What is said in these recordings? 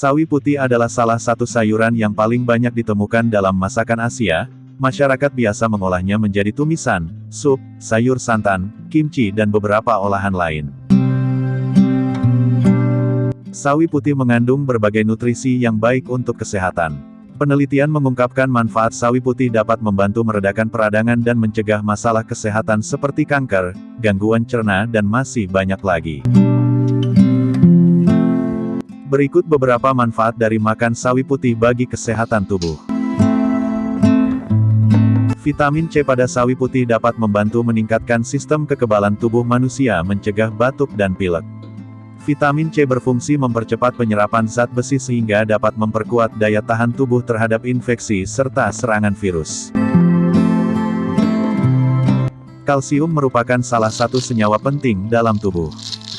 Sawi putih adalah salah satu sayuran yang paling banyak ditemukan dalam masakan Asia. Masyarakat biasa mengolahnya menjadi tumisan, sup, sayur santan, kimchi dan beberapa olahan lain. Sawi putih mengandung berbagai nutrisi yang baik untuk kesehatan. Penelitian mengungkapkan manfaat sawi putih dapat membantu meredakan peradangan dan mencegah masalah kesehatan seperti kanker, gangguan cerna dan masih banyak lagi. Berikut beberapa manfaat dari makan sawi putih bagi kesehatan tubuh. Vitamin C pada sawi putih dapat membantu meningkatkan sistem kekebalan tubuh manusia, mencegah batuk dan pilek. Vitamin C berfungsi mempercepat penyerapan zat besi sehingga dapat memperkuat daya tahan tubuh terhadap infeksi serta serangan virus. Kalsium merupakan salah satu senyawa penting dalam tubuh.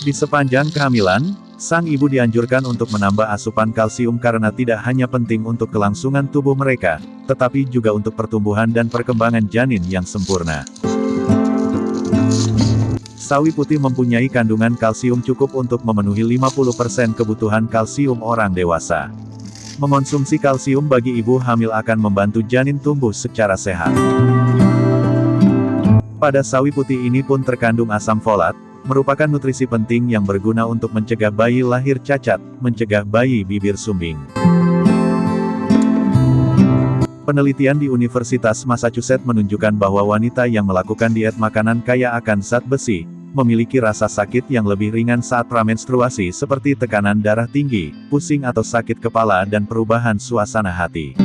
Di sepanjang kehamilan, sang ibu dianjurkan untuk menambah asupan kalsium karena tidak hanya penting untuk kelangsungan tubuh mereka, tetapi juga untuk pertumbuhan dan perkembangan janin yang sempurna. Sawi putih mempunyai kandungan kalsium cukup untuk memenuhi 50% kebutuhan kalsium orang dewasa. Mengonsumsi kalsium bagi ibu hamil akan membantu janin tumbuh secara sehat. Pada sawi putih ini pun terkandung asam folat, merupakan nutrisi penting yang berguna untuk mencegah bayi lahir cacat, mencegah bayi bibir sumbing. Penelitian di Universitas Massachusetts menunjukkan bahwa wanita yang melakukan diet makanan kaya akan zat besi, memiliki rasa sakit yang lebih ringan saat pramenstruasi seperti tekanan darah tinggi, pusing atau sakit kepala dan perubahan suasana hati.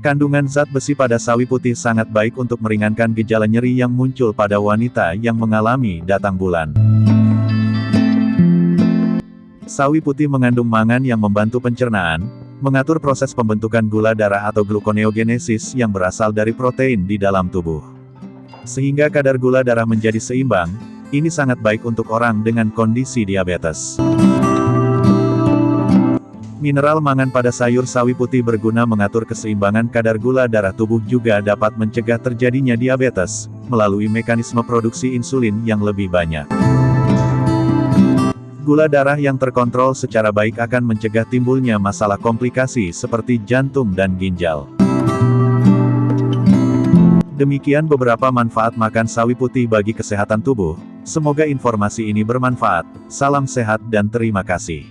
Kandungan zat besi pada sawi putih sangat baik untuk meringankan gejala nyeri yang muncul pada wanita yang mengalami datang bulan. Sawi putih mengandung mangan yang membantu pencernaan, mengatur proses pembentukan gula darah atau gluconeogenesis yang berasal dari protein di dalam tubuh. Sehingga kadar gula darah menjadi seimbang, ini sangat baik untuk orang dengan kondisi diabetes. Mineral mangan pada sayur sawi putih berguna mengatur keseimbangan kadar gula darah tubuh, juga dapat mencegah terjadinya diabetes, melalui mekanisme produksi insulin yang lebih banyak. Gula darah yang terkontrol secara baik akan mencegah timbulnya masalah komplikasi seperti jantung dan ginjal. Demikian beberapa manfaat makan sawi putih bagi kesehatan tubuh. Semoga informasi ini bermanfaat. Salam sehat dan terima kasih.